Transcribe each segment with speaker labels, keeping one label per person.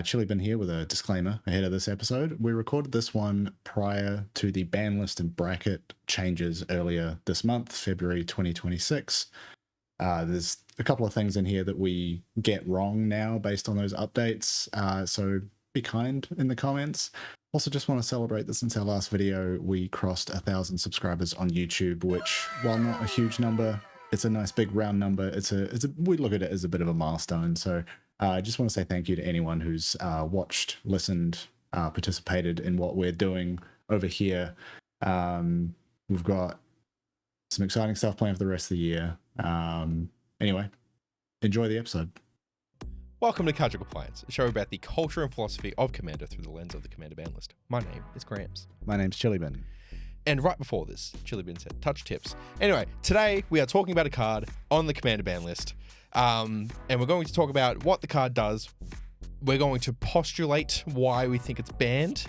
Speaker 1: Chili been here with a disclaimer ahead of this episode. We recorded this one prior to the ban list and bracket changes earlier this month, February 2026. There's a couple of things in here that we get wrong now based on those updates, so be kind in the comments. Also, just want to celebrate that since our last video, we crossed 1,000 subscribers on YouTube, which, while not a huge number, it's a nice big round number. We look at it as a bit of a milestone. So I just want to say thank you to anyone who's watched, listened, participated in what we're doing over here. We've got some exciting stuff planned for the rest of the year. Anyway, enjoy the episode.
Speaker 2: Welcome to Casual Compliance, a show about the culture and philosophy of Commander through the lens of the Commander ban list. My name is Gramps.
Speaker 1: My name's Chili Bin.
Speaker 2: And right before this, Chili Bin said, touch tips. Anyway, today we are talking about a card on the Commander ban list. And we're going to talk about what the card does. We're going to postulate why we think it's banned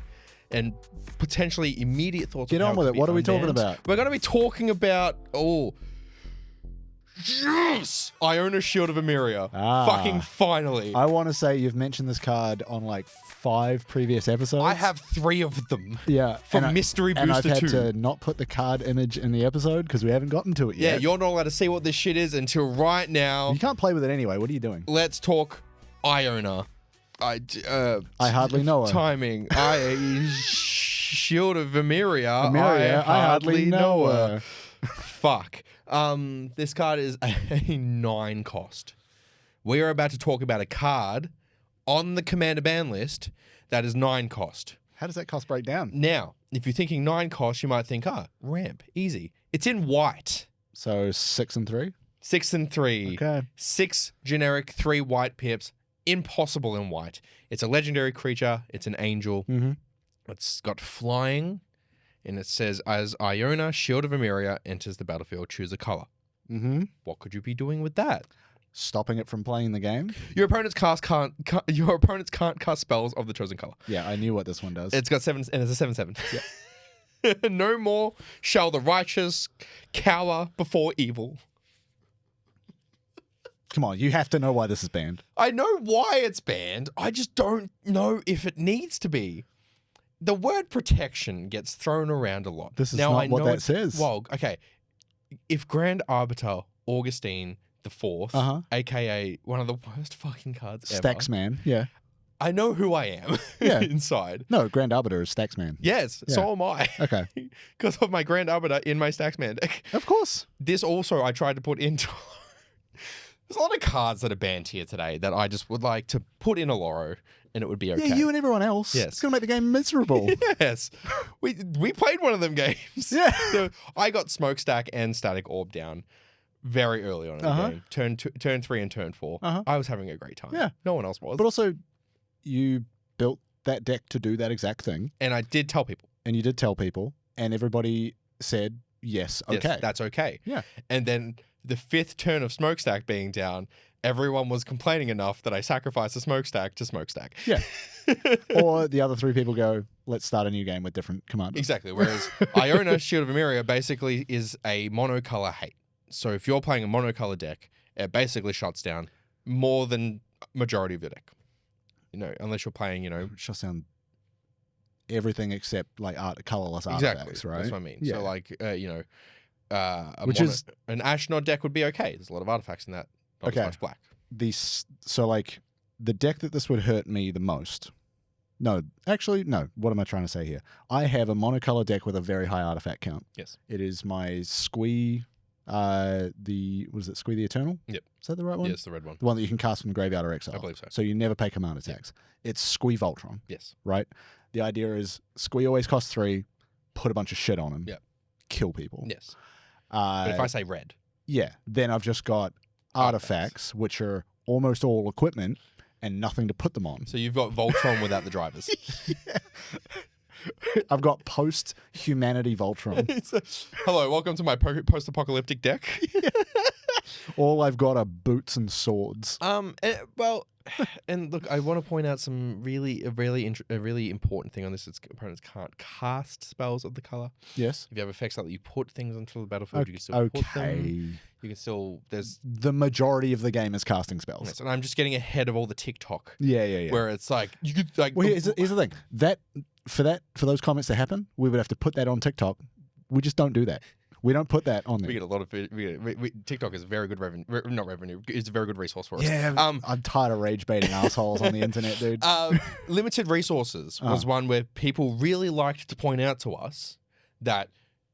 Speaker 2: and potentially immediate thoughts.
Speaker 1: Get on with it. What are we talking about?
Speaker 2: We're going to be talking about, yes! Iona Shield of Emeria. Fucking finally.
Speaker 1: I want to say you've mentioned this card on like 5 previous episodes.
Speaker 2: I have 3 of them.
Speaker 1: Yeah.
Speaker 2: For Mystery Booster 2.
Speaker 1: And I've had to not put the card image in the episode because we haven't gotten to it yet.
Speaker 2: Yeah, you're not allowed to see what this shit is until right now.
Speaker 1: You can't play with it anyway. What are you doing?
Speaker 2: Let's talk Iona.
Speaker 1: I hardly know her.
Speaker 2: Timing. Shield of Emeria.
Speaker 1: I hardly know her.
Speaker 2: Fuck. This card is a 9 cost. We are about to talk about a card on the Commander ban list that is 9 cost.
Speaker 1: How does that cost break down?
Speaker 2: Now, if you're thinking 9 cost, you might think, ramp, easy. It's in white.
Speaker 1: So 6 and 3?
Speaker 2: 6 and 3.
Speaker 1: Okay.
Speaker 2: 6 generic, 3 white pips. Impossible in white. It's a legendary creature. It's an angel.
Speaker 1: Mm-hmm.
Speaker 2: It's got flying. And it says, as Iona, Shield of Emeria, enters the battlefield, choose a color.
Speaker 1: Mm-hmm.
Speaker 2: What could you be doing with that?
Speaker 1: Stopping it from playing the game?
Speaker 2: Your opponents can't cast spells of the chosen color.
Speaker 1: Yeah, I knew what this one does.
Speaker 2: It's got 7, and it's a 7/7.
Speaker 1: Yeah.
Speaker 2: No more shall the righteous cower before evil.
Speaker 1: Come on, you have to know why this is banned.
Speaker 2: I know why it's banned. I just don't know if it needs to be. The word protection gets thrown around a lot.
Speaker 1: This is not what that says.
Speaker 2: Well, okay. If Grand Arbiter Augustine the Fourth, aka one of the worst fucking cards ever.
Speaker 1: Stacksman, yeah.
Speaker 2: I know who I am inside.
Speaker 1: No, Grand Arbiter is Stacksman.
Speaker 2: Yes,
Speaker 1: Yeah.
Speaker 2: so am I.
Speaker 1: Okay.
Speaker 2: Because of my Grand Arbiter in my Stacksman deck.
Speaker 1: Of course.
Speaker 2: This also I tried to put into... There's a lot of cards that are banned here today that I just would like to put in a Loro and it would be okay.
Speaker 1: Yeah, you and everyone else.
Speaker 2: Yes.
Speaker 1: It's going to make the game miserable.
Speaker 2: Yes. We played one of them games.
Speaker 1: Yeah.
Speaker 2: So I got Smokestack and Static Orb down very early on in the game. Turn 3 and turn 4. I was having a great time.
Speaker 1: Yeah.
Speaker 2: No one else was.
Speaker 1: But also, you built that deck to do that exact thing.
Speaker 2: And I did tell people.
Speaker 1: And you did tell people. And everybody said, yes, okay.
Speaker 2: Yes, that's okay.
Speaker 1: Yeah.
Speaker 2: And then the 5th turn of Smokestack being down, everyone was complaining enough that I sacrificed the Smokestack to Smokestack.
Speaker 1: Yeah. Or the other 3 people go, let's start a new game with different commanders.
Speaker 2: Exactly. Whereas Iona Shield of Emeria basically is a monocolor hate. So if you're playing a monocolor deck, it basically shuts down more than majority of your deck. You know, unless you're playing,
Speaker 1: Shuts down everything except like colorless artifacts, right?
Speaker 2: That's what I mean.
Speaker 1: Yeah.
Speaker 2: So like, an Ashnod deck would be okay. There's a lot of artifacts in that. Not as much black.
Speaker 1: So like the deck that this would hurt me the most. No, actually, no. What am I trying to say here? I have a monocolor deck with a very high artifact count.
Speaker 2: Yes.
Speaker 1: It is my Squee, Squee the Eternal?
Speaker 2: Yep.
Speaker 1: Is that the right one?
Speaker 2: Yes, the red one.
Speaker 1: The one that you can cast from graveyard or exile.
Speaker 2: I believe so.
Speaker 1: So you never pay command attacks. It's Squee Voltron.
Speaker 2: Yes.
Speaker 1: Right? The idea is Squee always costs 3, put a bunch of shit on him.
Speaker 2: Yep.
Speaker 1: Kill people.
Speaker 2: Yes. But if I say red.
Speaker 1: Yeah. Then I've just got artifacts, which are almost all equipment and nothing to put them on.
Speaker 2: So you've got Voltron without the drivers.
Speaker 1: Yeah. I've got post-humanity Voltron.
Speaker 2: Hello, welcome to my post-apocalyptic deck.
Speaker 1: All I've got are boots and swords.
Speaker 2: Well, and look, I want to point out some really important thing on this. It's opponents can't cast spells of the color.
Speaker 1: Yes.
Speaker 2: If you have effects like that, you put things onto the battlefield, you can still put them. You can still, there's
Speaker 1: the majority of the game is casting spells.
Speaker 2: Yes, and I'm just getting ahead of all the TikTok.
Speaker 1: Yeah.
Speaker 2: Where it's like you could like.
Speaker 1: Well, here's the thing. For those comments to happen, we would have to put that on TikTok. We just don't do that. We don't put that on there.
Speaker 2: We get a lot of TikTok is very good revenue. Not revenue. It's a very good resource for us.
Speaker 1: Yeah. I'm tired of rage baiting assholes on the internet, dude.
Speaker 2: Limited resources was one where people really liked to point out to us that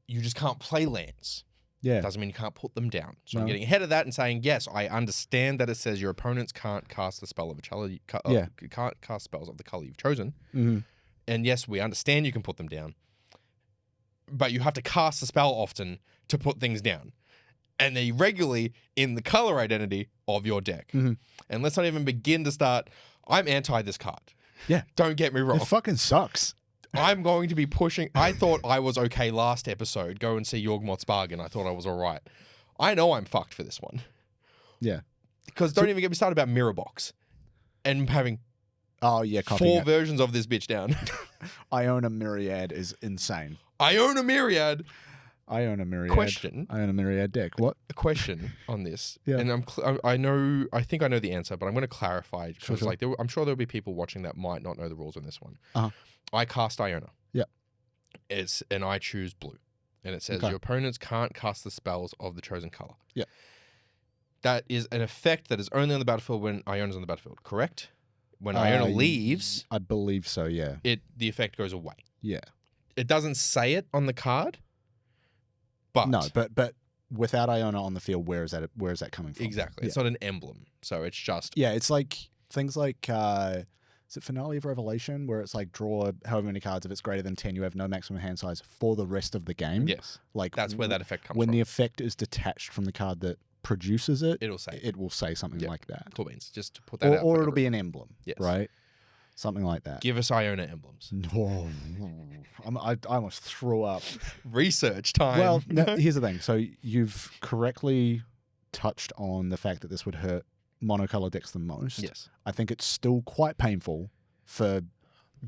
Speaker 2: you just can't play lands.
Speaker 1: Yeah.
Speaker 2: Doesn't mean you can't put them down. So I'm getting ahead of that and saying, yes, I understand that it says your opponents can't cast the spell of a color. Can't cast spells of the color you've chosen.
Speaker 1: Mm-hmm.
Speaker 2: And yes, we understand you can put them down. But you have to cast the spell often to put things down. And they regularly in the color identity of your deck.
Speaker 1: Mm-hmm.
Speaker 2: And let's not even begin to start, I'm anti this card.
Speaker 1: Yeah.
Speaker 2: Don't get me wrong.
Speaker 1: It fucking sucks.
Speaker 2: I'm going to be pushing. I thought I was okay last episode. Go and see Yawgmoth's Bargain. I thought I was all right. I know I'm fucked for this one.
Speaker 1: Yeah.
Speaker 2: Because don't even get me started about Mirror Box and having
Speaker 1: 4
Speaker 2: versions of this bitch down.
Speaker 1: Iona Myriad is insane.
Speaker 2: Iona Myriad.
Speaker 1: Iona Myriad.
Speaker 2: Question.
Speaker 1: Iona Myriad deck. What?
Speaker 2: A question on this.
Speaker 1: Yeah.
Speaker 2: And I think I know the answer, but I'm going to clarify because
Speaker 1: Sure.
Speaker 2: I'm sure there'll be people watching that might not know the rules on this one.
Speaker 1: Uh-huh.
Speaker 2: I cast Iona.
Speaker 1: Yeah.
Speaker 2: And I choose blue. And it says your opponents can't cast the spells of the chosen color.
Speaker 1: Yeah.
Speaker 2: That is an effect that is only on the battlefield when Iona's on the battlefield, correct? When Iona leaves,
Speaker 1: I believe so, yeah.
Speaker 2: the effect goes away.
Speaker 1: Yeah.
Speaker 2: It doesn't say it on the card. But
Speaker 1: no, but without Iona on the field, where is that coming from?
Speaker 2: Exactly.
Speaker 1: Yeah.
Speaker 2: It's not an emblem. So it's just
Speaker 1: it's like things like is it Finale of Revelation, where it's like draw however many cards. If it's greater than 10, you have no maximum hand size for the rest of the game.
Speaker 2: Yes.
Speaker 1: Like
Speaker 2: that's where that effect comes from.
Speaker 1: When the effect is detached from the card that produces it,
Speaker 2: it will say
Speaker 1: something like that.
Speaker 2: Cool beans. Just to put that out.
Speaker 1: Or it'll be an emblem.
Speaker 2: Yes.
Speaker 1: Right? Something like that.
Speaker 2: Give us Iona emblems.
Speaker 1: Oh, I almost threw up.
Speaker 2: Research time.
Speaker 1: Well, here's the thing. So you've correctly touched on the fact that this would hurt monocolor decks the most.
Speaker 2: Yes.
Speaker 1: I think it's still quite painful for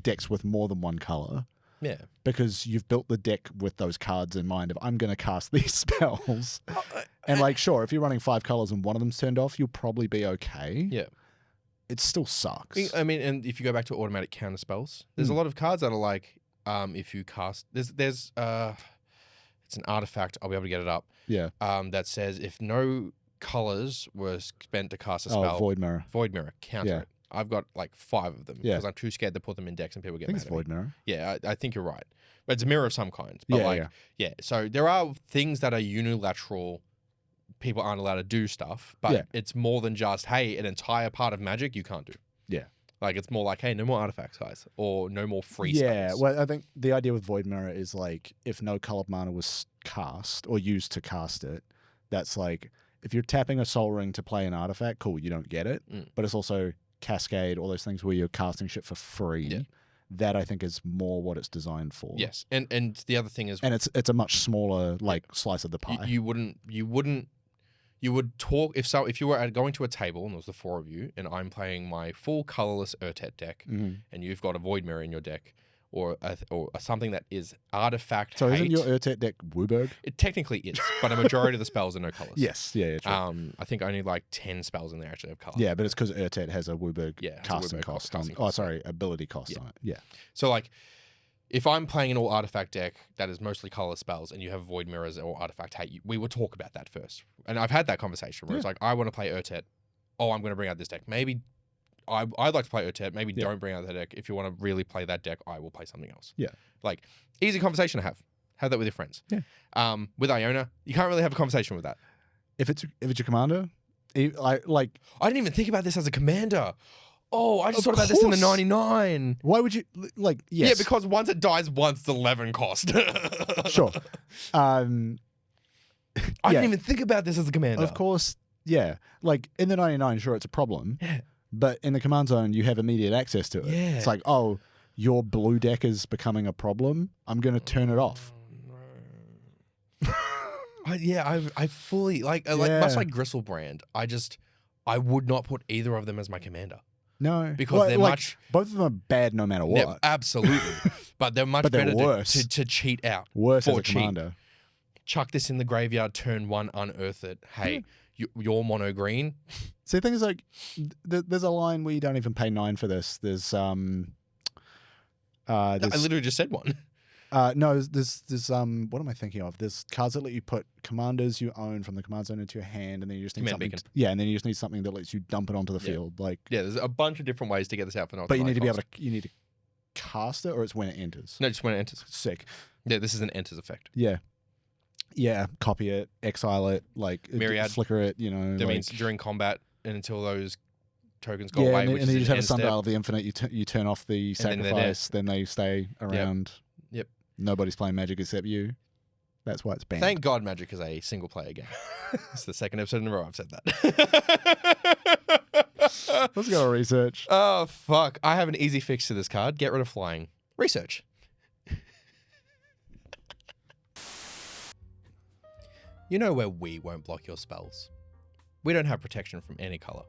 Speaker 1: decks with more than one color.
Speaker 2: Yeah.
Speaker 1: Because you've built the deck with those cards in mind of, I'm going to cast these spells. And like, sure, if you're running 5 colors and one of them's turned off, you'll probably be okay.
Speaker 2: Yeah.
Speaker 1: It still sucks.
Speaker 2: I mean, and if you go back to automatic counter spells, there's a lot of cards that are like, if you cast, there's it's an artifact. I'll be able to get it up.
Speaker 1: Yeah.
Speaker 2: That says if no colors were spent to cast a spell,
Speaker 1: Void Mirror,
Speaker 2: counter it. I've got like 5 of them because I'm too scared to put them in decks and people get mad at me.
Speaker 1: Void Mirror.
Speaker 2: Yeah, I think you're right, but it's a mirror of some kind. But so there are things that are unilateral. People aren't allowed to do stuff, but it's more than just, hey, an entire part of Magic you can't do.
Speaker 1: Yeah.
Speaker 2: Like, it's more like, hey, no more artifacts, guys. Or no more free
Speaker 1: spells.
Speaker 2: spells.
Speaker 1: Well, I think the idea with Void Mirror is like, if no colored mana was cast or used to cast it, that's like, if you're tapping a Soul Ring to play an artifact, cool, you don't get it. But it's also Cascade, all those things where you're casting shit for free. Yeah. That I think is more what it's designed for.
Speaker 2: Yes. And the other thing is...
Speaker 1: And it's a much smaller, like, slice of the pie.
Speaker 2: You would talk if you were going to a table and there was the 4 of you and I'm playing my full colorless Urtet deck and you've got a Void Mirror in your deck or something that is artifact.
Speaker 1: So isn't your Urtet deck Wooburg?
Speaker 2: It technically is, but a majority of the spells are no colors.
Speaker 1: Yes, yeah, true.
Speaker 2: I think only like 10 spells in there actually have color.
Speaker 1: Yeah, but it's because Urtet has a Wooburg casting cost. Ability cost on it. Yeah.
Speaker 2: So like, if I'm playing an all artifact deck that is mostly color spells and you have Void Mirrors or artifact hate, we would talk about that first. And I've had that conversation where it's like, I want to play Urtet. Oh, I'm going to bring out this deck. Maybe I'd like to play Urtet. Maybe don't bring out that deck. If you want to really play that deck, I will play something else.
Speaker 1: Yeah.
Speaker 2: Like, easy conversation to have. Have that with your friends.
Speaker 1: Yeah.
Speaker 2: With Iona, you can't really have a conversation with that.
Speaker 1: If it's your commander, I
Speaker 2: didn't even think about this as a commander. Oh, I just thought about this in the 99.
Speaker 1: Why would you, like, yes.
Speaker 2: Yeah, because once it dies once, the 11 cost.
Speaker 1: Sure.
Speaker 2: I didn't even think about this as a commander.
Speaker 1: Of course, yeah. Like, in the 99, sure, it's a problem.
Speaker 2: Yeah.
Speaker 1: But in the command zone, you have immediate access to it.
Speaker 2: Yeah.
Speaker 1: It's like, oh, your blue deck is becoming a problem. I'm going to turn it off.
Speaker 2: I fully like much
Speaker 1: Yeah.
Speaker 2: like Gristlebrand. I would not put either of them as my commander
Speaker 1: No.
Speaker 2: because they're much
Speaker 1: both of them are bad no matter what.
Speaker 2: absolutely, but they're much
Speaker 1: But they're
Speaker 2: better
Speaker 1: worse.
Speaker 2: to cheat out.
Speaker 1: Worse as
Speaker 2: for
Speaker 1: a
Speaker 2: cheap.
Speaker 1: commander.
Speaker 2: Chuck this in the graveyard, turn 1, unearth it. Hey, you're mono green.
Speaker 1: See, the thing is, like, there's a line where you don't even pay 9 for this. There's
Speaker 2: I literally just said one.
Speaker 1: no, there's what am I thinking of? There's cards that let you put commanders you own from the command zone into your hand, and then you just need
Speaker 2: Command
Speaker 1: something.
Speaker 2: beacon.
Speaker 1: And then you just need something that lets you dump it onto the field. Like,
Speaker 2: Yeah, there's a bunch of different ways to get this out for not.
Speaker 1: but you need to be able to. You need to cast it, or it's when it enters.
Speaker 2: No, just when it enters.
Speaker 1: Sick.
Speaker 2: Yeah, this is an enters effect.
Speaker 1: Yeah. Yeah, copy it, exile it, like
Speaker 2: Myriad.
Speaker 1: flicker it. You know,
Speaker 2: That
Speaker 1: like,
Speaker 2: means during combat and until those tokens go
Speaker 1: yeah,
Speaker 2: away,
Speaker 1: and,
Speaker 2: which
Speaker 1: and
Speaker 2: is
Speaker 1: then you
Speaker 2: an
Speaker 1: just have a
Speaker 2: end step.
Speaker 1: Sundial of the Infinite. You turn off the
Speaker 2: And then they're dead.
Speaker 1: sacrifice, then they stay around.
Speaker 2: Yep.
Speaker 1: Nobody's playing Magic except you. That's why it's banned.
Speaker 2: Thank God Magic is a single player game. It's the second episode in a row I've said that.
Speaker 1: Let's go to research.
Speaker 2: Oh, fuck. I have an easy fix to this card. Get rid of flying. Research. You know where we won't block your spells. We don't have protection from any color.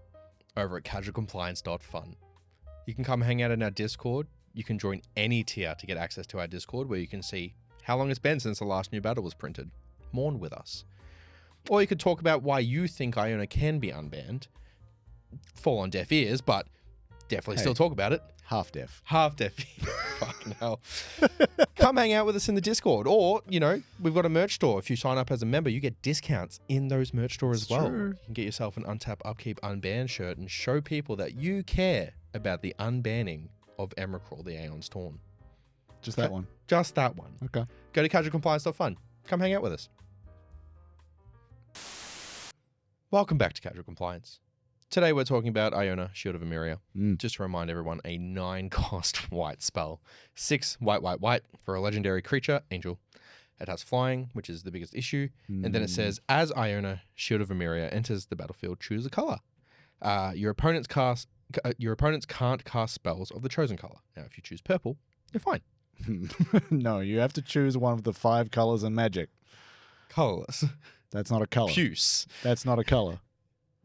Speaker 2: Over at casualcompliance.fun. You can come hang out in our Discord. You can join any tier to get access to our Discord where you can see how long it's been since the last new battle was printed. Mourn with us. Or you could talk about why you think Iona can be unbanned. Fall on deaf ears, but definitely still talk about it.
Speaker 1: Half deaf.
Speaker 2: Half deaf. Fucking hell. Come hang out with us in the Discord. Or, you know, we've got a merch store. If you sign up as a member, you get discounts in those merch stores as well.
Speaker 1: True.
Speaker 2: You can get yourself an Untap Upkeep Unbanned shirt and show people that you care about the unbanning of Emrakul, the Aeon's Torn.
Speaker 1: Just that one.
Speaker 2: Just that one.
Speaker 1: Okay.
Speaker 2: Go to casualcompliance.fun. Come hang out with us. Welcome back to Casual Compliance. Today we're talking about Iona, Shield of Emeria. Just to remind everyone, a 9-cost white spell. 6 white for a legendary creature, Angel. It has flying, which is the biggest issue. And then it says, as Iona, Shield of Emeria enters the battlefield, choose a color. Your opponents can't cast spells of the chosen color. Now, if you choose purple, you're fine.
Speaker 1: No, you have to choose one of the 5 colors in Magic.
Speaker 2: Colorless.
Speaker 1: That's not a color.
Speaker 2: Puce.
Speaker 1: That's not a color.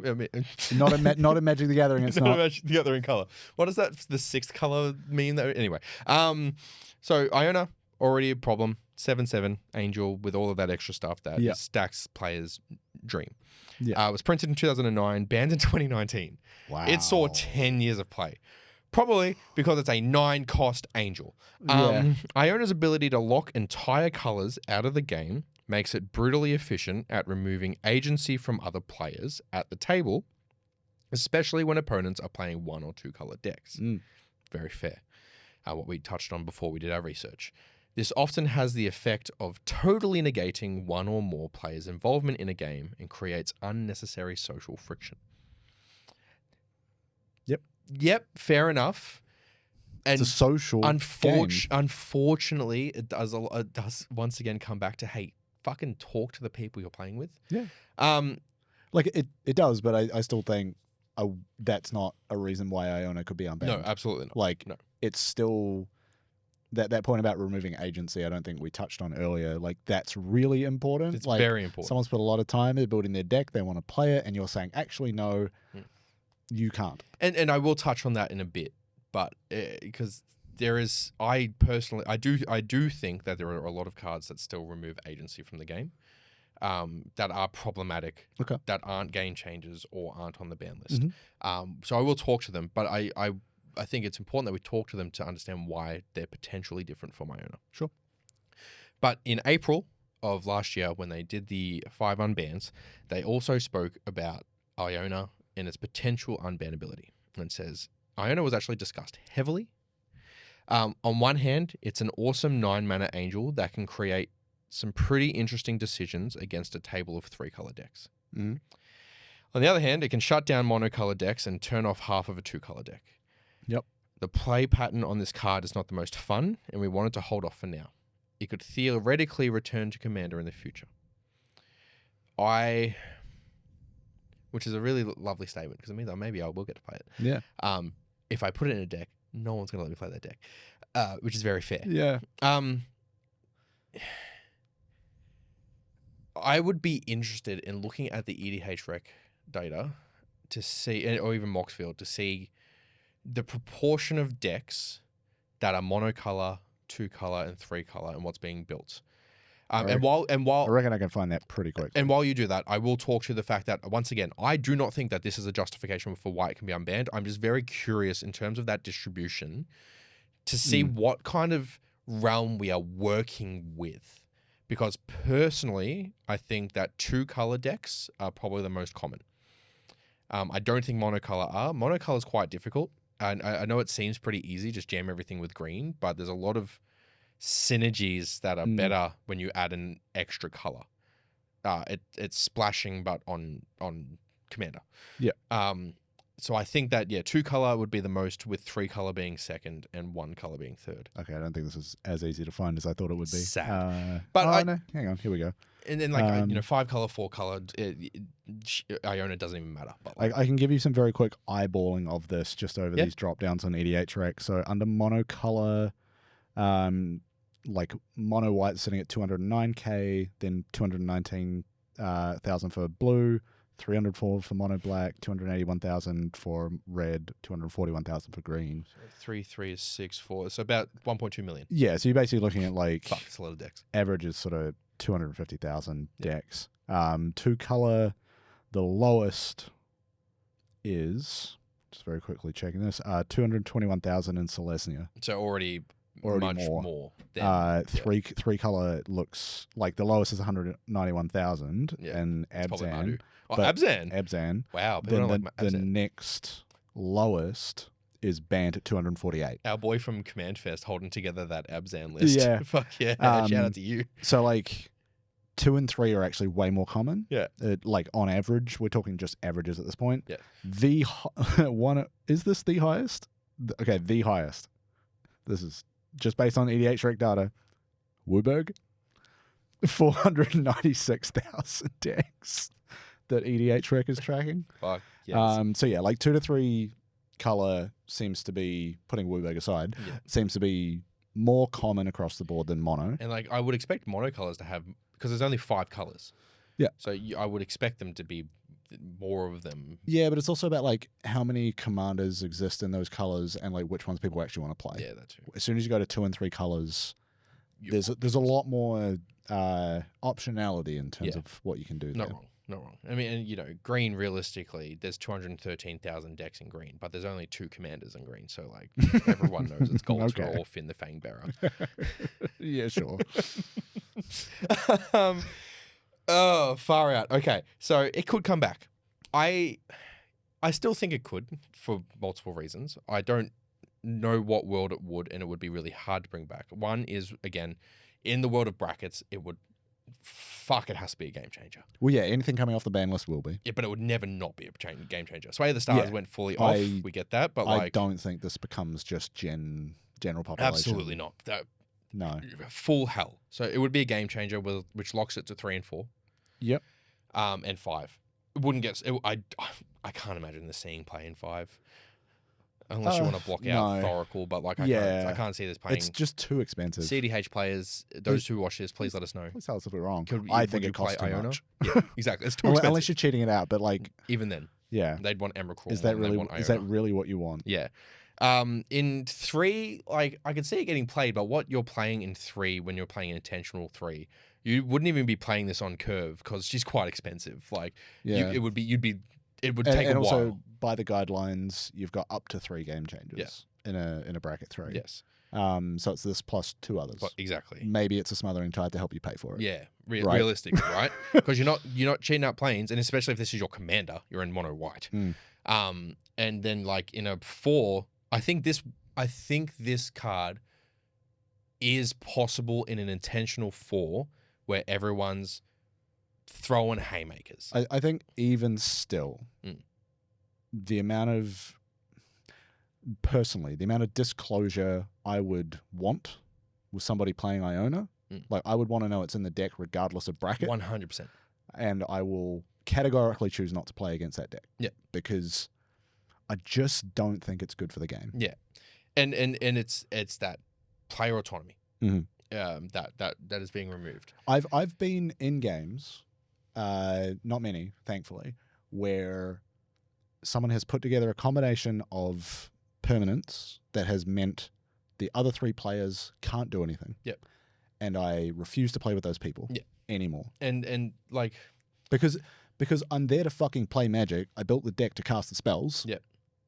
Speaker 2: I mean,
Speaker 1: Not in Magic the Gathering. It's not.
Speaker 2: The other in color. What does that the 6th color mean though? Anyway, so Iona already a problem. 7/7 Angel with all of that extra stuff that stacks players' dream.
Speaker 1: Yeah.
Speaker 2: It was printed in 2009, banned in 2019.
Speaker 1: Wow.
Speaker 2: It saw 10 years of play. Probably because it's a 9-cost Angel.
Speaker 1: Yeah.
Speaker 2: Iona's ability to lock entire colors out of the game makes it brutally efficient at removing agency from other players at the table, especially when opponents are playing 1 or 2 color decks. Very fair. What we touched on before we did our research. This often has the effect of totally negating 1 or more players' involvement in a game and creates unnecessary social friction. Yep, fair enough. And
Speaker 1: It's a social game.
Speaker 2: Unfortunately, it does once again come back to, hey, fucking talk to the people you're playing with.
Speaker 1: Yeah. Like it does, but I still think that's not a reason why Iona could be unbanned.
Speaker 2: No, absolutely not.
Speaker 1: Like,
Speaker 2: no.
Speaker 1: It's still that point about removing agency. I don't think we touched on earlier. Like, that's really important.
Speaker 2: It's
Speaker 1: like,
Speaker 2: very important.
Speaker 1: Someone's put a lot of time into building their deck. They want to play it, and you're saying, actually, no, you can't.
Speaker 2: And I will touch on that in a bit, but because there is, I do think that there are a lot of cards that still remove agency from the game, that are problematic, that aren't game changers or aren't on the ban list. So I will talk to them, but I think it's important that we talk to them to understand why they're potentially different from Iona.
Speaker 1: Sure.
Speaker 2: But in April of last year, when they did the 5 unbans, they also spoke about Iona and its potential unbannability. And it says, Iona was actually discussed heavily. On one hand, it's an awesome 9-mana Angel that can create some pretty interesting decisions against a table of 3-color decks. On the other hand, it can shut down monocolor decks and turn off half of a 2-color deck.
Speaker 1: Yep.
Speaker 2: The play pattern on this card is not the most fun, and we wanted to hold off for now. It could theoretically return to Commander in the future. Which is a really lovely statement, because it means that maybe I will get to play it.
Speaker 1: Yeah.
Speaker 2: If I put it in a deck, no one's going to let me play that deck, which is very fair.
Speaker 1: Yeah.
Speaker 2: I would be interested in looking at the EDH rec data to see, or even Moxfield, to see the proportion of decks that are monocolor, 2-color, and 3-color, and what's being built.
Speaker 1: I reckon I can find that pretty quickly.
Speaker 2: And while you do that, I will talk to the fact that, once again, I do not think that this is a justification for why it can be unbanned. I'm just very curious in terms of that distribution to see what kind of realm we are working with. Because personally, I think that 2-color decks are probably the most common. I don't think monocolor are. Monocolor is quite difficult. And I know it seems pretty easy, just jam everything with green, but there's a lot of synergies that are better when you add an extra color. It's splashing, but on Commander.
Speaker 1: Yeah.
Speaker 2: So I think that 2-color would be the most, with 3-color being second and 1-color being third.
Speaker 1: Okay, I don't think this is as easy to find as I thought it would be.
Speaker 2: Sad.
Speaker 1: No, hang on, here we go.
Speaker 2: And then 5-color, 4-color, Iona doesn't even matter. But
Speaker 1: I can give you some very quick eyeballing of this just over these drop downs on EDH rec. So under monocolor, like mono white sitting at 209k, then 219,000 for blue, 304 for mono black, 281,000 for red, 241,000 for green.
Speaker 2: So 3, 3 is 6, 4. So about 1.2 million.
Speaker 1: Yeah, so you're basically looking at like
Speaker 2: Fuck, it's a lot of decks.
Speaker 1: Average is sort of 250,000 decks. 2-color, the lowest is, just very quickly checking this, 221,000 in Selesnya.
Speaker 2: So already much more. Than,
Speaker 1: 3-color looks like the lowest is 191,000 in Abzan.
Speaker 2: Abzan. Wow.
Speaker 1: Then the next lowest is banned at 248.
Speaker 2: Our boy from Command Fest holding together that Abzan list.
Speaker 1: Yeah.
Speaker 2: Fuck yeah. Shout out to you.
Speaker 1: So like 2 and 3 are actually way more common.
Speaker 2: Yeah.
Speaker 1: Like on average, we're talking just averages at this point.
Speaker 2: Yeah.
Speaker 1: The one, is this the highest? Okay, the highest. This is just based on EDH rec data. Wooburg, 496,000 decks that EDH rec is tracking.
Speaker 2: Fuck yes.
Speaker 1: So yeah, like 2 to 3 color seems to be, putting Wooburg aside, seems to be more common across the board than mono.
Speaker 2: And like I would expect monocolors to have, because there's only 5 colors.
Speaker 1: Yeah.
Speaker 2: So I would expect them to be more of them.
Speaker 1: Yeah, but it's also about like how many commanders exist in those colors and like which ones people actually want to play.
Speaker 2: Yeah, that's true.
Speaker 1: As soon as you go to 2 and 3 colors, there's a lot more optionality in terms of what you can do.
Speaker 2: Not wrong. I mean, and green, realistically, there's 213,000 decks in green, but there's only 2 commanders in green. So like everyone knows it's gold or Finn the Fangbearer.
Speaker 1: Yeah, sure.
Speaker 2: Oh, far out. Okay, so it could come back. I still think it could for multiple reasons. I don't know what world it would, and it would be really hard to bring back. One is, again, in the world of brackets, it has to be a game changer.
Speaker 1: Well, yeah, anything coming off the ban list will be.
Speaker 2: Yeah, but it would never not be a game changer. Sway of the Stars went fully off. We get that, but
Speaker 1: I don't think this becomes just general population.
Speaker 2: Absolutely not.
Speaker 1: No.
Speaker 2: Full hell. So it would be a game changer, which locks it to 3 and 4.
Speaker 1: Yep.
Speaker 2: And 5. It wouldn't get. I can't imagine the seeing play in 5, unless you want to block out Thoracle. But like, I can't see this playing.
Speaker 1: It's just too expensive.
Speaker 2: CDH players, those who watch this, please let us know.
Speaker 1: Please tell us if we're wrong. I think it costs too
Speaker 2: Iona?
Speaker 1: much.
Speaker 2: Yeah, exactly. It's too expensive.
Speaker 1: Unless you're cheating it out, but like
Speaker 2: even then,
Speaker 1: they'd
Speaker 2: want Emrakul.
Speaker 1: Is that really what you want?
Speaker 2: Yeah. In 3, like I could see it getting played, but what you're playing in 3 when you're playing intentional 3, you wouldn't even be playing this on curve because she's quite expensive. Like it would take a while.
Speaker 1: Also, by the guidelines, you've got up to 3 game changes in a bracket 3.
Speaker 2: Yes.
Speaker 1: So it's this plus 2 others.
Speaker 2: But exactly.
Speaker 1: Maybe it's a smothering tide to help you pay for it.
Speaker 2: Yeah, realistically, right? Because you're not cheating out planes, and especially if this is your commander, you're in mono white. And then like in a 4, I think this card is possible in an intentional 4 where everyone's throwing haymakers.
Speaker 1: I think even still, the amount of disclosure I would want with somebody playing Iona, like I would want to know it's in the deck regardless of bracket.
Speaker 2: 100%.
Speaker 1: And I will categorically choose not to play against that deck. Yeah. Because I just don't think it's good for the game.
Speaker 2: Yeah. And it's that player autonomy. That is being removed.
Speaker 1: I've been in games not many, thankfully, where someone has put together a combination of permanents that has meant the other 3 players can't do anything.
Speaker 2: Yep.
Speaker 1: And I refuse to play with those people anymore.
Speaker 2: And like
Speaker 1: because I'm there to fucking play Magic. I built the deck to cast the spells.
Speaker 2: Yep.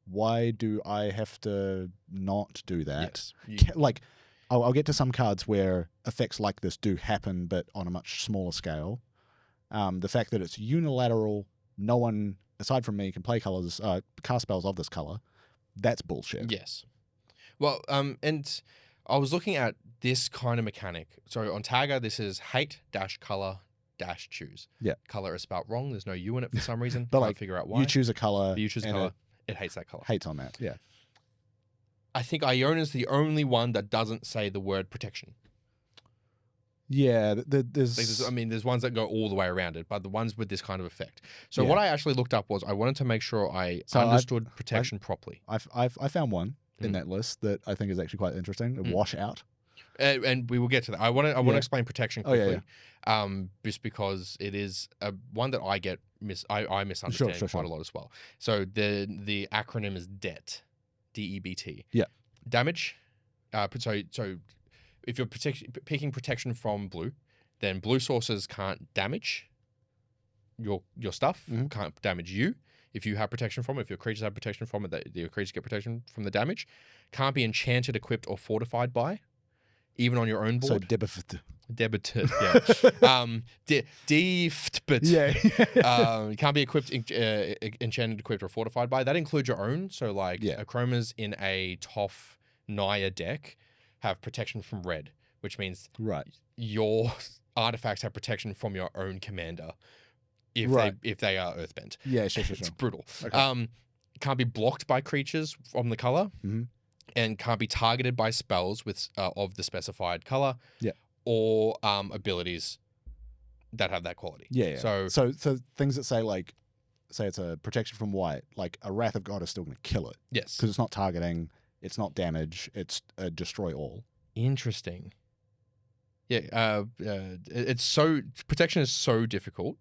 Speaker 1: Why do I have to not do that?
Speaker 2: Yes.
Speaker 1: Like, I'll get to some cards where effects like this do happen, but on a much smaller scale. The fact that it's unilateral, no one aside from me can play colors, cast spells of this color. That's bullshit.
Speaker 2: Yes. Well, and I was looking at this kind of mechanic. So on Tagger, this is hate-color-choose.
Speaker 1: Yeah.
Speaker 2: Color is spelled wrong. There's no U in it for some reason.
Speaker 1: But
Speaker 2: Can't
Speaker 1: like,
Speaker 2: figure out why.
Speaker 1: you choose a color.
Speaker 2: You choose a color. It hates that color.
Speaker 1: Hates on that. Yeah.
Speaker 2: I think Iona's the only one that doesn't say the word protection.
Speaker 1: Yeah,
Speaker 2: there's ones that go all the way around it, but the ones with this kind of effect. So what I actually looked up was I wanted to make sure I understood protection properly.
Speaker 1: I found one in that list that I think is actually quite interesting. Wash out.
Speaker 2: And we will get to that. I want to explain protection quickly, just because it is one that I misunderstand quite a lot as well. So the acronym is DEBT, DEBT.
Speaker 1: Yeah. Damage.
Speaker 2: So if you're picking protection from blue, then blue sources can't damage your stuff, can't damage you. If you have protection from it, if your creatures have protection from it, that your creatures get protection from the damage. Can't be enchanted, equipped, or fortified by, even on your own board.
Speaker 1: So debited,
Speaker 2: yeah. Can't be equipped, enchanted, equipped, or fortified by. That includes your own. So like Chromas in a Toph Naya deck have protection from red, which means your artifacts have protection from your own commander if they are earthbent.
Speaker 1: Yeah, sure.
Speaker 2: It's brutal.
Speaker 1: Okay.
Speaker 2: Can't be blocked by creatures from the color, and can't be targeted by spells with of the specified color.
Speaker 1: Yeah.
Speaker 2: Or abilities that have that quality.
Speaker 1: Yeah.
Speaker 2: So
Speaker 1: things that say it's a protection from white, like a Wrath of God is still going to kill it.
Speaker 2: Yes.
Speaker 1: Because it's not targeting, it's not damage, it's destroy all.
Speaker 2: Interesting. Yeah. Protection is so difficult.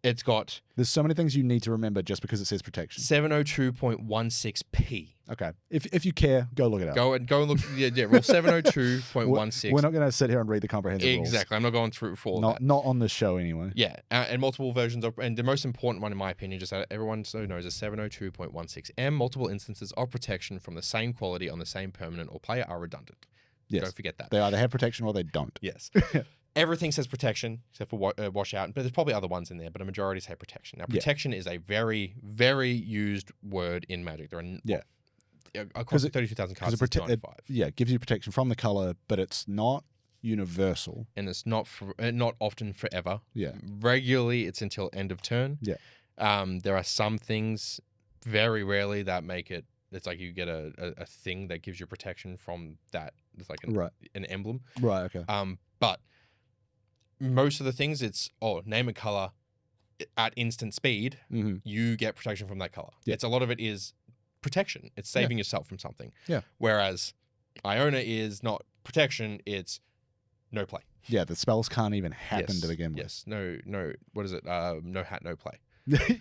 Speaker 2: It's got...
Speaker 1: There's so many things you need to remember just because it says protection.
Speaker 2: 702.16p.
Speaker 1: Okay. If you care, go look it up.
Speaker 2: Go and look. Yeah. Rule 702.16.
Speaker 1: We're not going to sit here and read the comprehensive rules.
Speaker 2: Exactly. I'm not going through for all that.
Speaker 1: Not on this show anyway.
Speaker 2: Yeah. And multiple versions of... And the most important one, in my opinion, just that everyone so knows, is 702.16m. Multiple instances of protection from the same quality on the same permanent or player are redundant.
Speaker 1: Yes.
Speaker 2: Don't forget that.
Speaker 1: They either have protection or they don't.
Speaker 2: Yes. Everything says protection except for washout, but there's probably other ones in there, but a majority say protection. Now, protection is a very, very used word in Magic. There are across 32,000 cards since 95.
Speaker 1: It gives you protection from the color, but it's not universal.
Speaker 2: And it's not often forever.
Speaker 1: Yeah.
Speaker 2: Regularly, it's until end of turn.
Speaker 1: Yeah.
Speaker 2: There are some things, very rarely, that make it. It's like you get a thing that gives you protection from that. It's like an emblem.
Speaker 1: Right. Okay.
Speaker 2: But most of the things, it's name a color at instant speed. You get protection from that color.
Speaker 1: Yeah.
Speaker 2: It's a lot of it is protection. It's saving yourself from something.
Speaker 1: Yeah.
Speaker 2: Whereas Iona is not protection. It's no play.
Speaker 1: Yeah. The spells can't even happen to begin with.
Speaker 2: Yes. No. What is it? No hat, no play.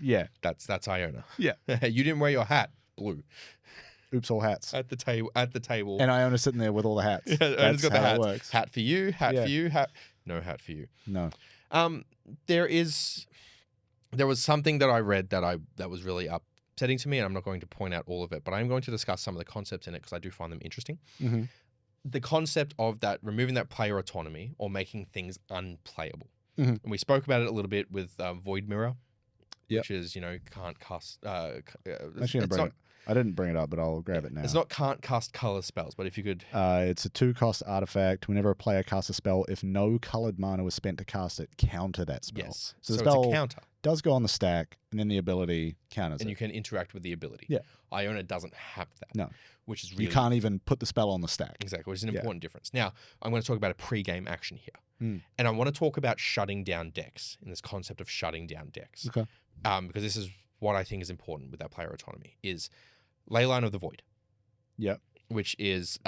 Speaker 1: Yeah.
Speaker 2: That's Iona.
Speaker 1: Yeah.
Speaker 2: You didn't wear your hat. Blue.
Speaker 1: Oops, all hats.
Speaker 2: At the table.
Speaker 1: And Iona's sitting there with all the hats.
Speaker 2: Yeah,
Speaker 1: That's
Speaker 2: got
Speaker 1: how
Speaker 2: the hats.
Speaker 1: it works.
Speaker 2: Hat for you. Hat for you. Hat. No hat for you.
Speaker 1: No.
Speaker 2: There was something that I read that was really upsetting to me, and I'm not going to point out all of it, but I'm going to discuss some of the concepts in it because I do find them interesting. The concept of that removing that player autonomy or making things unplayable. And we spoke about it a little bit with Void Mirror, which is can't cast.
Speaker 1: I didn't bring it up, but I'll grab it now.
Speaker 2: It's not can't cast color spells, but if you could...
Speaker 1: it's a 2-cost artifact. Whenever a player casts a spell, if no colored mana was spent to cast it, counter that spell.
Speaker 2: Yes.
Speaker 1: So the spell
Speaker 2: it's a counter.
Speaker 1: Does go on the stack, and then the ability counters
Speaker 2: and you can interact with the ability.
Speaker 1: Yeah.
Speaker 2: Iona doesn't have that.
Speaker 1: No.
Speaker 2: Which is really...
Speaker 1: You can't even put the spell on the stack.
Speaker 2: Exactly, which is an important difference. Now, I'm going to talk about a pre-game action here. And I want to talk about shutting down decks, in this concept of shutting down decks.
Speaker 1: Okay.
Speaker 2: Because this is what I think is important with that player autonomy, is Leyline of the Void.
Speaker 1: Yep.
Speaker 2: Which is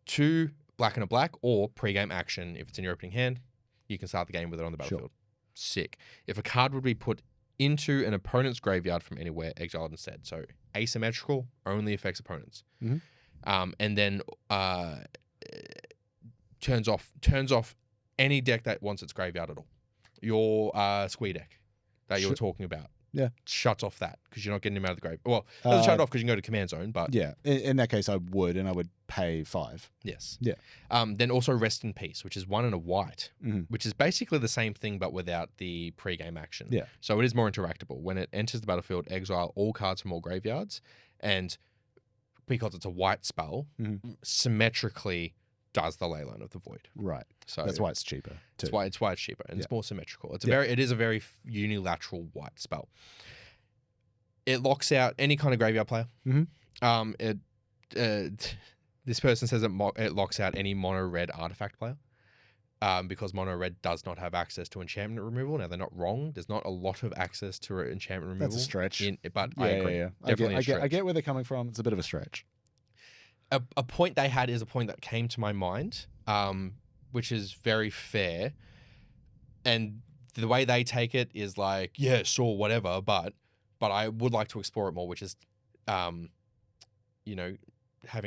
Speaker 2: 2 black and a black, or pre-game action. If it's in your opening hand, you can start the game with it on the battlefield. sick. If a card would be put into an opponent's graveyard from anywhere, exiled instead. So asymmetrical, only affects opponents. And then turns off any deck that wants its graveyard at all. Your squee deck that you were talking about.
Speaker 1: Yeah.
Speaker 2: Shuts off that because you're not getting him out of the grave. Well, it doesn't shut it off because you can go to command zone, but
Speaker 1: yeah, in that case, I would pay 5.
Speaker 2: yes.
Speaker 1: Yeah.
Speaker 2: Then also Rest in Peace, which is 1 and a white, which is basically the same thing but without the pre-game action.
Speaker 1: Yeah.
Speaker 2: So it is more interactable. When it enters the battlefield, exile all cards from all graveyards, and because it's a white spell, symmetrically does the Leyline of the Void.
Speaker 1: Right.
Speaker 2: So
Speaker 1: that's why it's cheaper too.
Speaker 2: It's why it's cheaper and it's more symmetrical. It is a very unilateral white spell. It locks out any kind of graveyard player. This person says it locks out any mono red artifact player. Because mono red does not have access to enchantment removal. Now they're not wrong. There's not a lot of access to enchantment removal.
Speaker 1: That's a stretch.
Speaker 2: But I agree.
Speaker 1: Yeah.
Speaker 2: Definitely
Speaker 1: I get where they're coming from. It's a bit of a stretch.
Speaker 2: A point they had is a point that came to my mind, which is very fair. And the way they take it is like, yeah, sure, whatever, but I would like to explore it more, which is, having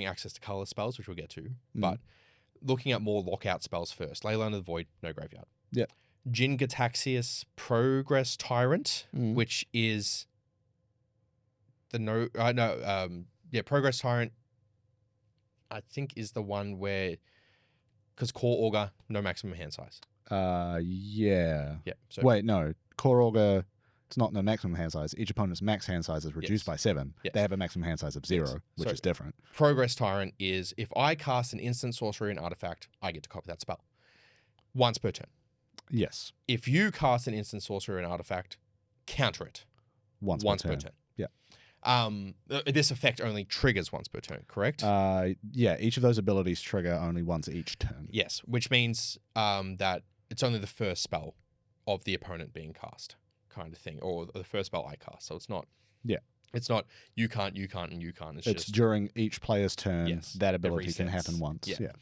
Speaker 2: access to color spells, which we'll get to, but looking at more lockout spells first. Leyline of the Void, no graveyard.
Speaker 1: Yeah.
Speaker 2: Jin Gataxias Progress Tyrant, which is Progress Tyrant, I think is the one where, because Core Augur, no maximum hand size.
Speaker 1: Yeah.
Speaker 2: Yeah. So
Speaker 1: wait, no. Core Augur, it's not no maximum hand size. Each opponent's max hand size is reduced by 7.
Speaker 2: Yes.
Speaker 1: They have a maximum hand size of 0, which is different.
Speaker 2: Progress Tyrant is if I cast an instant sorcery and artifact, I get to copy that spell once per turn.
Speaker 1: Yes.
Speaker 2: If you cast an instant sorcery and artifact, counter it
Speaker 1: Once per turn. Yeah.
Speaker 2: This effect only triggers once per turn, correct?
Speaker 1: Yeah, each of those abilities trigger only once each turn.
Speaker 2: Yes, which means that it's only the first spell of the opponent being cast, kind of thing, or the first spell I cast. So it's not.
Speaker 1: Yeah.
Speaker 2: It's not you can't, and you can't. It's just
Speaker 1: during each player's turn.
Speaker 2: Yes,
Speaker 1: that ability can happen once. Yeah.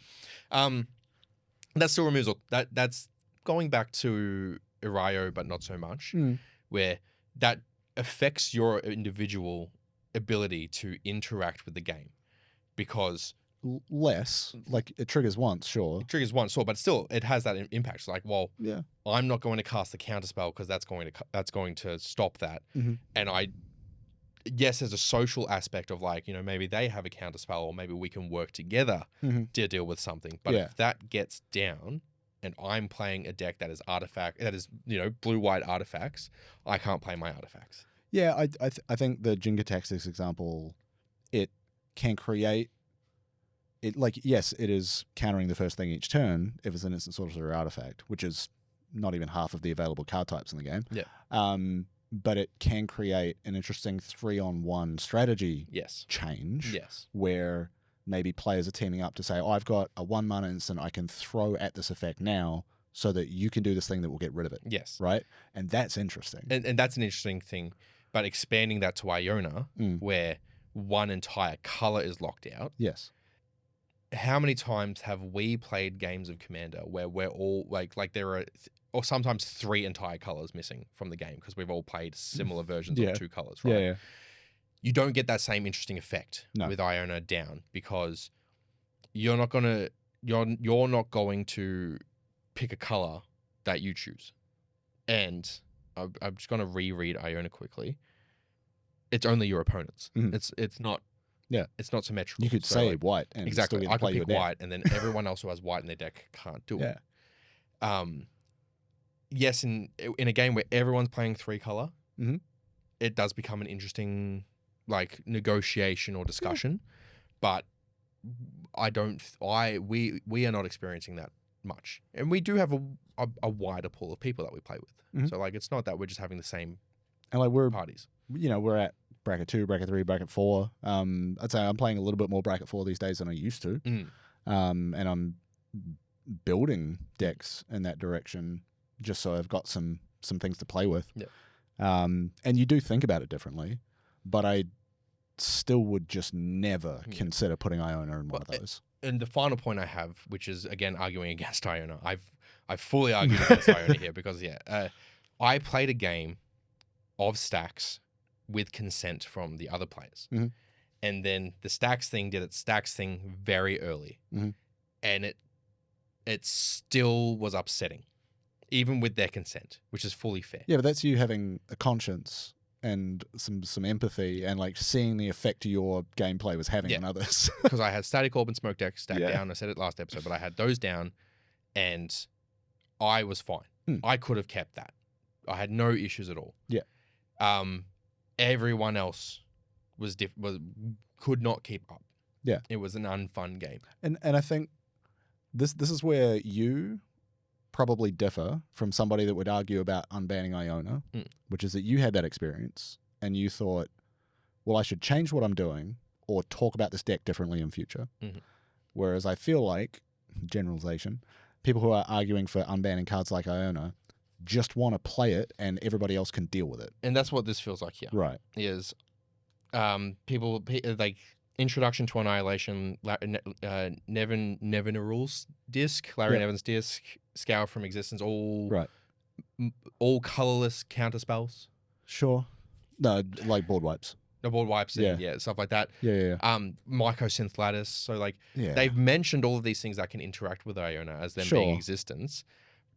Speaker 2: That still removes that's going back to Irayo, but not so much, where that affects your individual ability to interact with the game, because
Speaker 1: less, like it triggers once, sure.
Speaker 2: It triggers once, sure, but still it has that impact. It's like, well,
Speaker 1: yeah,
Speaker 2: I'm not going to cast the counter spell because that's going to stop that. And yes, there's a social aspect of like, maybe they have a counter spell or maybe we can work together to deal with something. But if that gets down and I'm playing a deck that is blue-white artifacts, I can't play my artifacts.
Speaker 1: Yeah, I think the Jinga Taxis example, it can create it, like, yes, it is countering the first thing each turn if it's an instant sorcery artifact, which is not even half of the available card types in the game.
Speaker 2: Yeah.
Speaker 1: But it can create an interesting 3-on-1 strategy change.
Speaker 2: Yes.
Speaker 1: Where maybe players are teaming up to say, oh, I've got a 1-mana instant I can throw at this effect now so that you can do this thing that will get rid of it.
Speaker 2: Yes.
Speaker 1: Right? And that's interesting.
Speaker 2: And that's an interesting thing. But expanding that to Iona, where one entire color is locked out.
Speaker 1: Yes.
Speaker 2: How many times have we played games of Commander where we're all like there are, or sometimes 3 entire colors missing from the game because we've all played similar versions of 2 colors, right?
Speaker 1: Yeah.
Speaker 2: You don't get that same interesting effect with Iona down because you're not going to pick a color that you choose. And I'm just going to reread Iona quickly. It's only your opponents. It's not. Yeah, it's not symmetrical.
Speaker 1: You could say white and
Speaker 2: exactly.
Speaker 1: Still
Speaker 2: I can
Speaker 1: play
Speaker 2: pick white, and then everyone else who has white in their deck can't do it. Yes, in a game where everyone's playing 3 color, it does become an interesting like negotiation or discussion. But we are not experiencing that much, and we do have a wider pool of people that we play with. So like, it's not that we're just having the same
Speaker 1: and like we're
Speaker 2: parties.
Speaker 1: We're at bracket 2, bracket 3, bracket 4. I'd say I'm playing a little bit more bracket 4 these days than I used to. And I'm building decks in that direction just so I've got some things to play with.
Speaker 2: Yeah.
Speaker 1: And you do think about it differently, but I still would just never consider putting Iona in one of those.
Speaker 2: And the final point I have, which is again arguing against Iona, I've fully argued against Iona here because I played a game of stacks with consent from the other players.
Speaker 1: Mhm.
Speaker 2: And then the stacks thing did its stacks thing very early.
Speaker 1: Mhm.
Speaker 2: And it still was upsetting, even with their consent, which is fully fair.
Speaker 1: Yeah, but that's you having a conscience and some empathy and like seeing the effect your gameplay was having
Speaker 2: Yeah.
Speaker 1: on others.
Speaker 2: Because I had Static Orb and Smoke Deck stacked
Speaker 1: Yeah.
Speaker 2: down. I said it last episode, but I had those down and I was fine. I could have kept that. I had no issues at all.
Speaker 1: Yeah.
Speaker 2: Everyone else could not keep up.
Speaker 1: Yeah.
Speaker 2: It was an unfun game.
Speaker 1: And I think this is where you probably differ from somebody that would argue about unbanning Iona, which is that you had that experience and you thought, well, I should change what I'm doing or talk about this deck differently in future.
Speaker 2: Mhm.
Speaker 1: Whereas I feel like, generalization, people who are arguing for unbanning cards like Iona just want to play it and everybody else can deal with it.
Speaker 2: And that's what this feels like here.
Speaker 1: Right.
Speaker 2: Is people like Introduction to Annihilation, Nevin Rules disc, Larry Nevin's disc, Scour from Existence, all colorless counter spells.
Speaker 1: Sure. No, like board wipes.
Speaker 2: The board wipes and stuff like that.
Speaker 1: Yeah.
Speaker 2: Mycosynth Lattice. So like they've mentioned all of these things that can interact with Iona as them being existence,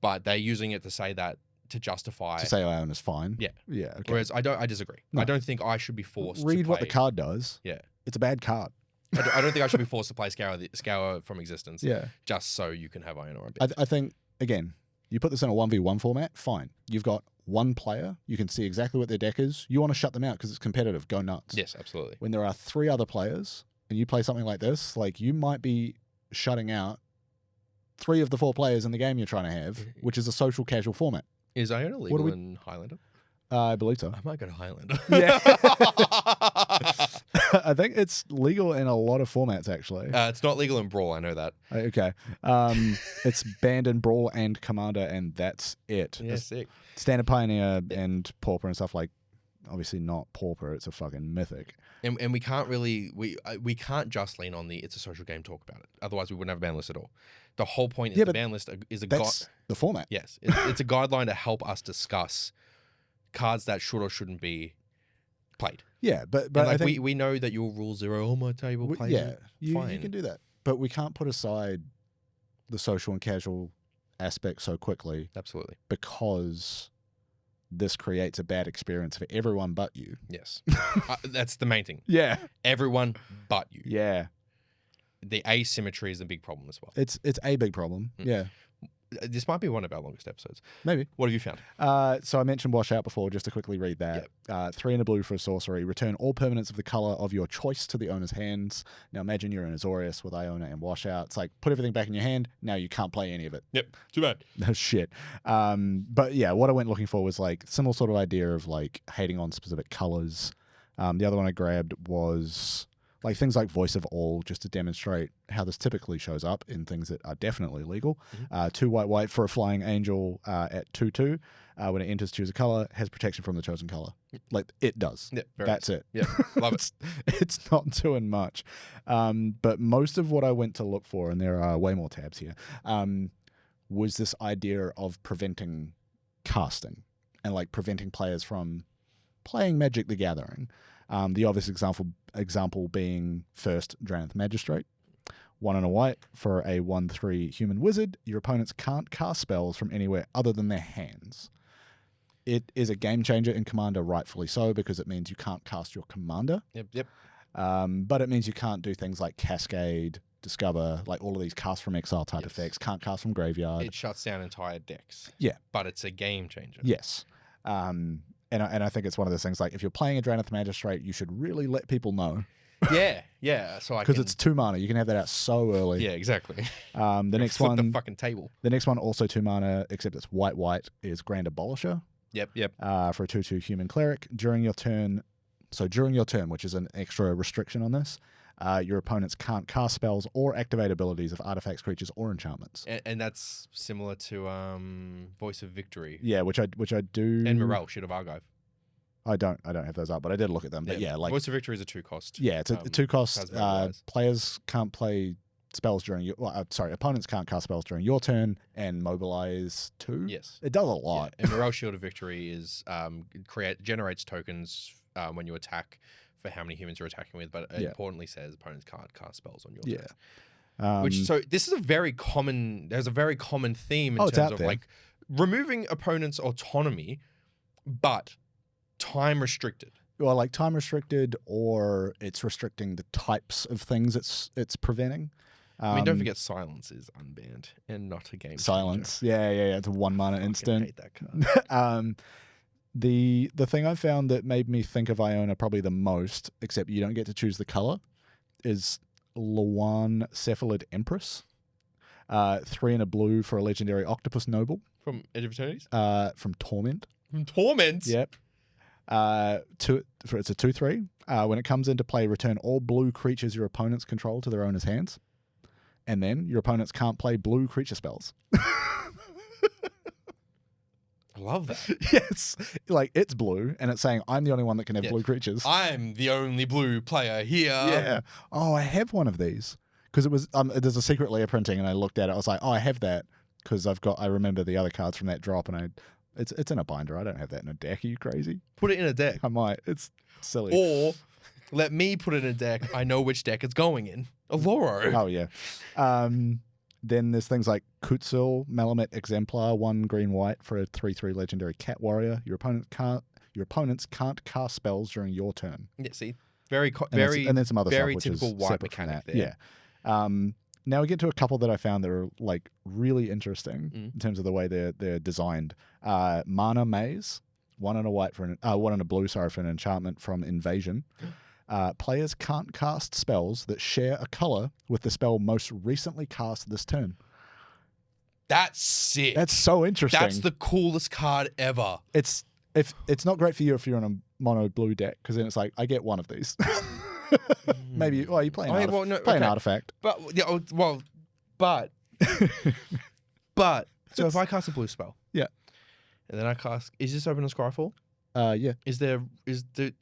Speaker 2: but they're using it to say that to justify
Speaker 1: to say Iona's fine.
Speaker 2: Yeah.
Speaker 1: Yeah. Okay.
Speaker 2: Whereas I disagree.
Speaker 1: No.
Speaker 2: I don't think I should be forced
Speaker 1: Read
Speaker 2: to play.
Speaker 1: what the card does.
Speaker 2: Yeah.
Speaker 1: It's a bad card.
Speaker 2: I don't think I should be forced to play Scour from Existence.
Speaker 1: Yeah.
Speaker 2: Just so you can have Iona on a bit.
Speaker 1: I think, again, you put this in a 1v1 format, fine. You've got one player. You can see exactly what their deck is. You want to shut them out because it's competitive. Go nuts.
Speaker 2: Yes, absolutely.
Speaker 1: When there are 3 other players and you play something like this, like you might be shutting out 3 of the 4 players in the game you're trying to have, which is a social casual format.
Speaker 2: Is Iona legal in Highlander?
Speaker 1: I believe so.
Speaker 2: I might go to Highlander.
Speaker 1: Yeah. I think it's legal in a lot of formats, actually.
Speaker 2: It's not legal in Brawl, I know that.
Speaker 1: Okay. It's banned in Brawl and Commander, and that's it.
Speaker 2: Yeah, sick.
Speaker 1: Standard Pioneer and Pauper and stuff like, obviously not Pauper, it's a fucking mythic.
Speaker 2: And we can't really, we can't just lean on the it's a social game talk about it. Otherwise we wouldn't have a ban list at all. The whole point is the ban list is
Speaker 1: that's the format.
Speaker 2: Yes. It's a guideline to help us discuss cards that should or shouldn't be played.
Speaker 1: Yeah, but
Speaker 2: like
Speaker 1: I think
Speaker 2: we know that your rules are on my table.
Speaker 1: You can do that, but we can't put aside the social and casual aspect so quickly.
Speaker 2: Absolutely,
Speaker 1: because this creates a bad experience for everyone but you.
Speaker 2: Yes, that's the main thing.
Speaker 1: Yeah,
Speaker 2: everyone but you.
Speaker 1: Yeah,
Speaker 2: the asymmetry is a big problem as well.
Speaker 1: It's a big problem. Yeah.
Speaker 2: This might be one of our longest episodes.
Speaker 1: Maybe.
Speaker 2: What have you found?
Speaker 1: So I mentioned Wash Out before, just to quickly read that. Yep. 3 and a blue for a sorcery. Return all permanents of the color of your choice to the owner's hands. Now imagine you're in Azorius with Iona and Wash Out. It's like, put everything back in your hand. Now you can't play any of it.
Speaker 2: Yep. Too bad.
Speaker 1: No shit. But yeah, what I went looking for was like similar sort of idea of like hating on specific colors. The other one I grabbed was like things like Voice of All, just to demonstrate how this typically shows up in things that are definitely legal. 2 white for a flying angel at 2/2. When it enters, choose a color, has protection from the chosen color. Like it does.
Speaker 2: Yep,
Speaker 1: that's it.
Speaker 2: Yeah, love it.
Speaker 1: It's not doing much. But most of what I went to look for, and there are way more tabs here, was this idea of preventing casting and like preventing players from playing Magic the Gathering. The obvious example being first Drannith Magistrate. 1 and a white for a 1/3 human wizard. Your opponents can't cast spells from anywhere other than their hands. It is a game changer in Commander, rightfully so, because it means you can't cast your Commander.
Speaker 2: Yep.
Speaker 1: But it means you can't do things like Cascade, Discover, like all of these cast from exile type effects. Can't cast from graveyard.
Speaker 2: It shuts down entire decks.
Speaker 1: Yeah.
Speaker 2: But it's a game changer.
Speaker 1: Yes. And I think it's one of those things like if you're playing a Drannith Magistrate, you should really let people know.
Speaker 2: Yeah. So
Speaker 1: because it's 2 mana, you can have that out so early.
Speaker 2: Yeah, exactly.
Speaker 1: The next one,
Speaker 2: the fucking table.
Speaker 1: The next one also 2 mana, except it's white is Grand Abolisher.
Speaker 2: Yep.
Speaker 1: For a 2/2 human cleric during your turn. So during your turn, which is an extra restriction on this, your opponents can't cast spells or activate abilities of artifacts, creatures, or enchantments.
Speaker 2: And that's similar to Voice of Victory.
Speaker 1: Yeah, which I do.
Speaker 2: And Morel, Shit of Argive.
Speaker 1: I don't have those up, but I did look at them. But yeah, like
Speaker 2: Voice of Victory is a 2 cost.
Speaker 1: Yeah, it's a 2 cost. Players can't play spells during your. Opponents can't cast spells during your turn, and mobilize 2.
Speaker 2: Yes.
Speaker 1: It does a lot.
Speaker 2: Yeah. And Morale Shield of Victory is generates tokens when you attack for how many humans you're attacking with, but it importantly says opponents can't cast spells on your turn. So this is a very common. There's a very common theme in terms of like removing opponents' autonomy, but time restricted.
Speaker 1: Well, like time restricted, or it's restricting the types of things it's preventing.
Speaker 2: I mean, don't forget silence is unbanned and not a game changer.
Speaker 1: Silence. Yeah. It's a 1 mana instant.
Speaker 2: I hate that card.
Speaker 1: The thing I found that made me think of Iona probably the most, except you don't get to choose the color, is Lawan Cephalid Empress. 3 and a blue for a legendary Octopus Noble.
Speaker 2: From Edge of Eternities?
Speaker 1: From Torment.
Speaker 2: From Torment?
Speaker 1: Yep. It's a 2/3. When it comes into play, return all blue creatures your opponents control to their owner's hands. And then your opponents can't play blue creature spells.
Speaker 2: I love that.
Speaker 1: Yes. Like, it's blue, and it's saying, I'm the only one that can have blue creatures.
Speaker 2: I'm the only blue player here.
Speaker 1: Yeah. Oh, I have one of these. Because it was, there's a secret layer printing, and I looked at it. I was like, oh, I have that. Because I remember the other cards from that drop, and it's in a binder. I don't have that in a deck. Are you crazy?
Speaker 2: Put it in a deck.
Speaker 1: I might. It's silly.
Speaker 2: Or let me put it in a deck. I know which deck it's going in. Aloro.
Speaker 1: Oh, yeah. Then there's things like Kutsul, Malamet Exemplar, 1 green-white for a 3/3 legendary cat warrior. Your opponents can't cast spells during your turn.
Speaker 2: Yeah, see? Very
Speaker 1: and then some other
Speaker 2: very
Speaker 1: stuff,
Speaker 2: typical
Speaker 1: which is
Speaker 2: white
Speaker 1: separate
Speaker 2: mechanic
Speaker 1: from
Speaker 2: there.
Speaker 1: Yeah. Now we get to a couple that I found that are like really interesting in terms of the way they're designed. Mana Maze, 1 and a white for 1 and a blue, for an enchantment from Invasion. Players can't cast spells that share a color with the spell most recently cast this turn.
Speaker 2: That's sick.
Speaker 1: That's so interesting.
Speaker 2: That's the coolest card ever.
Speaker 1: It's not great for you if you're on a mono blue deck, because then it's like, I get one of these. Maybe you play an artifact.
Speaker 2: But so if I cast a blue spell,
Speaker 1: yeah,
Speaker 2: and then I cast, is this open on Scryfall?
Speaker 1: Yeah.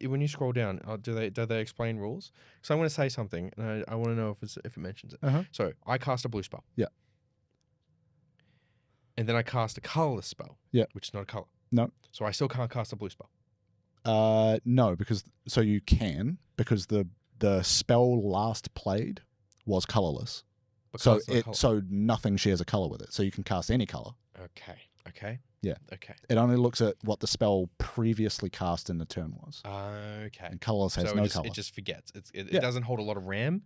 Speaker 2: When you scroll down, do they explain rules? So I'm going to say something, and I want to know if it mentions it.
Speaker 1: Uh-huh.
Speaker 2: So I cast a blue spell.
Speaker 1: Yeah.
Speaker 2: And then I cast a colorless spell.
Speaker 1: Yeah.
Speaker 2: Which is not a color.
Speaker 1: No.
Speaker 2: So I still can't cast a blue spell.
Speaker 1: No, because you can, because the spell last played was colorless. So nothing shares a color with it. So you can cast any color.
Speaker 2: Okay.
Speaker 1: Yeah.
Speaker 2: Okay.
Speaker 1: It only looks at what the spell previously cast in the turn was.
Speaker 2: Okay.
Speaker 1: And colorless has no color.
Speaker 2: It just forgets. It doesn't hold a lot of RAM.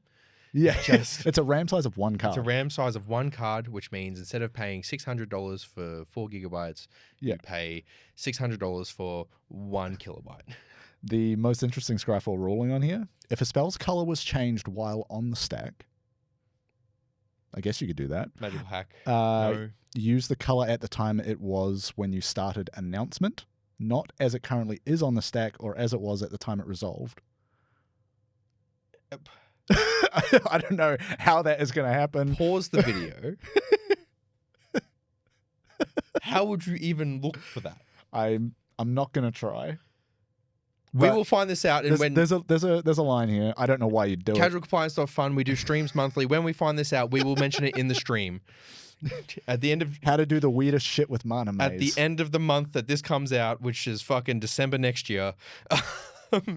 Speaker 1: Yeah. It's a RAM size of 1 card.
Speaker 2: It's a RAM size of 1 card, which means instead of paying $600 for 4 gigabytes, you pay $600 for 1 kilobyte.
Speaker 1: The most interesting Scryfall ruling on here: if a spell's color was changed while on the stack, I guess you could do that.
Speaker 2: Magical hack.
Speaker 1: No. Use the color at the time it was when you started announcement, not as it currently is on the stack or as it was at the time it resolved.
Speaker 2: Yep.
Speaker 1: I don't know how that is going to happen.
Speaker 2: Pause the video. How would you even look for that?
Speaker 1: I'm not going to try.
Speaker 2: We will find this out. And
Speaker 1: there's a line here. I don't know why you'd do it.
Speaker 2: Casualcompliance.fun. We do streams monthly. When we find this out, we will mention it in the stream. At the end of
Speaker 1: how to do the weirdest shit with Mana Maze.
Speaker 2: At the end of the month that this comes out, which is fucking December next year,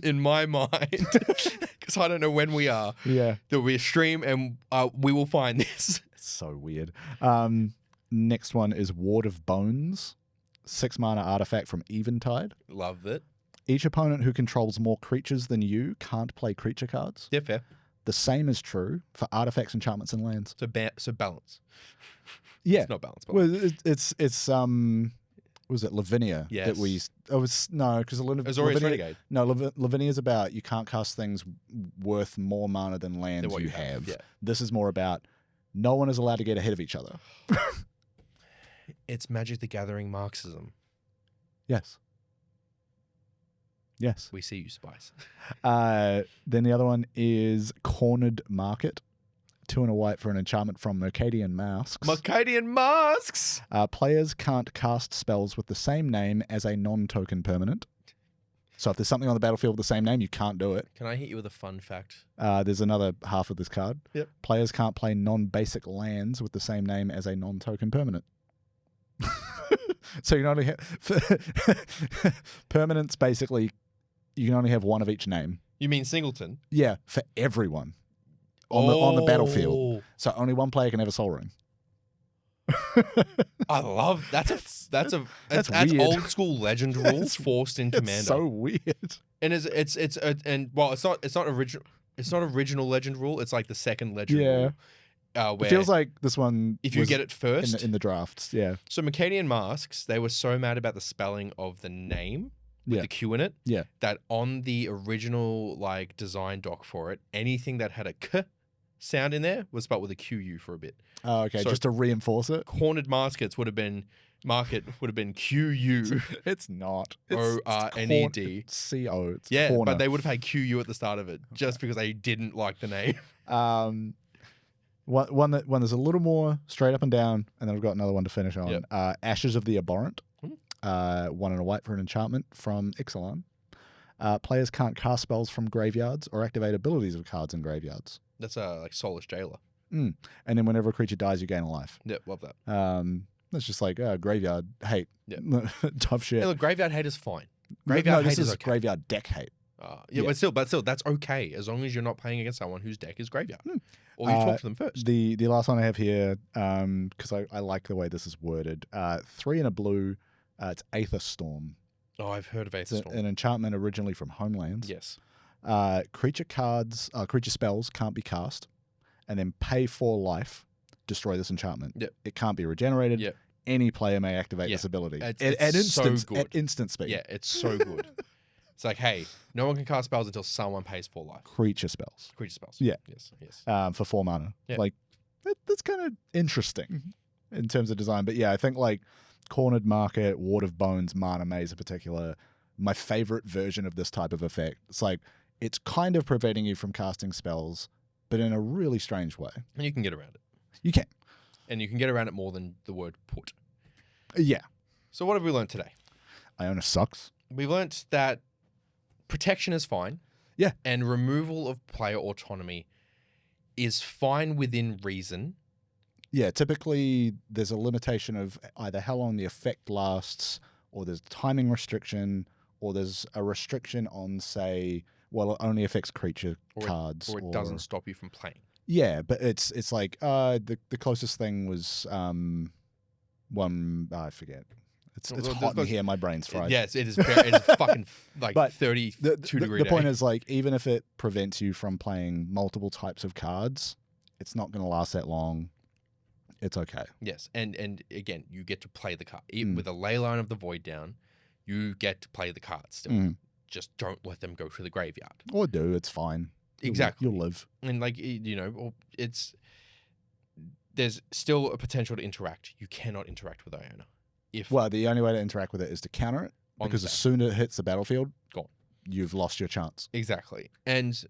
Speaker 2: in my mind, because I don't know when we are.
Speaker 1: Yeah,
Speaker 2: there'll be a stream, and we will find this.
Speaker 1: It's so weird. Next one is Ward of Bones, 6 mana artifact from Eventide.
Speaker 2: Love it.
Speaker 1: Each opponent who controls more creatures than you can't play creature cards.
Speaker 2: Yeah, fair.
Speaker 1: The same is true for artifacts, enchantments, and lands.
Speaker 2: So balance.
Speaker 1: Yeah,
Speaker 2: it's not balance.
Speaker 1: Well, it's was it Lavinia?
Speaker 2: Yes.
Speaker 1: That we. Oh, because
Speaker 2: Azorius Renegade.
Speaker 1: No, Lavinia is about you can't cast things worth more mana than lands you have.
Speaker 2: Yeah.
Speaker 1: This is more about no one is allowed to get ahead of each other.
Speaker 2: It's Magic the Gathering Marxism.
Speaker 1: Yes. Yes.
Speaker 2: We see you, Spice.
Speaker 1: Then the other one is Cornered Market. 2 and a white for an enchantment from Mercadian Masks.
Speaker 2: Mercadian Masks!
Speaker 1: Players can't cast spells with the same name as a non-token permanent. So if there's something on the battlefield with the same name, you can't do it.
Speaker 2: Can I hit you with a fun fact?
Speaker 1: There's another half of this card.
Speaker 2: Yep.
Speaker 1: Players can't play non-basic lands with the same name as a non-token permanent. So you can only have permanents. Basically, you can only have one of each name.
Speaker 2: You mean singleton?
Speaker 1: Yeah, for everyone on the battlefield. So only one player can have a Soul Ring.
Speaker 2: I love that's
Speaker 1: weird.
Speaker 2: old school legend rules forced in Commander.
Speaker 1: It's so weird.
Speaker 2: And it's not original. It's not original legend rule. It's like the second legend rule. Where
Speaker 1: It feels like this one.
Speaker 2: if you get it first
Speaker 1: in the drafts, yeah.
Speaker 2: So Mercadian Masks, they were so mad about the spelling of the name with the Q in it, that on the original like design doc for it, anything that had a K sound in there was spelled with a QU for a bit.
Speaker 1: Oh, okay, so just to reinforce it.
Speaker 2: Cornered Markets would have been QU.
Speaker 1: It's not.
Speaker 2: ORNED.
Speaker 1: It's CO. It's
Speaker 2: yeah,
Speaker 1: corner.
Speaker 2: but they would have had QU at the start of it just because they didn't like the name.
Speaker 1: One that's a little more straight up and down, and then I've got another one to finish on.
Speaker 2: Yep.
Speaker 1: Ashes of the Abhorrent. 1 and a white for an enchantment from Ixalan. Players can't cast spells from graveyards or activate abilities of cards in graveyards.
Speaker 2: That's like Soulless Jailer.
Speaker 1: And then whenever a creature dies, you gain a life.
Speaker 2: Yep, love that.
Speaker 1: That's just like graveyard hate.
Speaker 2: Yep.
Speaker 1: Tough shit.
Speaker 2: Hey, look, Graveyard Hate is fine. Graveyard Hate is okay.
Speaker 1: Graveyard deck hate.
Speaker 2: Yeah, but still, that's okay as long as you're not playing against someone whose deck is graveyard, or you talk to them first.
Speaker 1: The last one I have here, because I like the way this is worded. 3 and a blue. It's Aether Storm.
Speaker 2: Oh, I've heard of Aether Storm.
Speaker 1: An enchantment originally from Homelands.
Speaker 2: Yes.
Speaker 1: Creature spells can't be cast, and then pay 4 life. Destroy this enchantment.
Speaker 2: Yep.
Speaker 1: It can't be regenerated.
Speaker 2: Yep.
Speaker 1: Any player may activate this ability
Speaker 2: It's
Speaker 1: at instant speed.
Speaker 2: Yeah, it's so good. It's like, hey, no one can cast spells until someone pays 4 life.
Speaker 1: Creature spells.
Speaker 2: Yeah. Yes.
Speaker 1: For 4 mana.
Speaker 2: Yeah.
Speaker 1: Like that's kind of interesting in terms of design. But yeah, I think like Cornered Market, Ward of Bones, Mana Maze in particular, my favorite version of this type of effect. It's like it's kind of preventing you from casting spells, but in a really strange way.
Speaker 2: And you can get around it.
Speaker 1: You can.
Speaker 2: And you can get around it more than the word put.
Speaker 1: Yeah.
Speaker 2: So what have we learned today?
Speaker 1: Iona sucks.
Speaker 2: We learnt that protection is fine.
Speaker 1: Yeah.
Speaker 2: And removal of player autonomy is fine within reason.
Speaker 1: Yeah, typically there's a limitation of either how long the effect lasts, or there's timing restriction, or there's a restriction on, say, well, it only affects creature cards.
Speaker 2: Or it doesn't stop you from playing.
Speaker 1: Yeah, but it's like the closest thing was I forget. It's hot in here. My brain's fried.
Speaker 2: Yes, it is. It is fucking like 32 degree.
Speaker 1: The point is, like, even if it prevents you from playing multiple types of cards, it's not going to last that long. It's okay.
Speaker 2: Yes, and again, you get to play the card. Even with a Leyline of the Void down, you get to play the cards still. Just don't let them go to the graveyard.
Speaker 1: Or do. It's fine.
Speaker 2: Exactly.
Speaker 1: You'll live.
Speaker 2: And like, there's still a potential to interact. You cannot interact with Iona.
Speaker 1: Well, the only way to interact with it is to counter it, because as soon as it hits the battlefield,
Speaker 2: gone.
Speaker 1: You've lost your chance.
Speaker 2: Exactly. And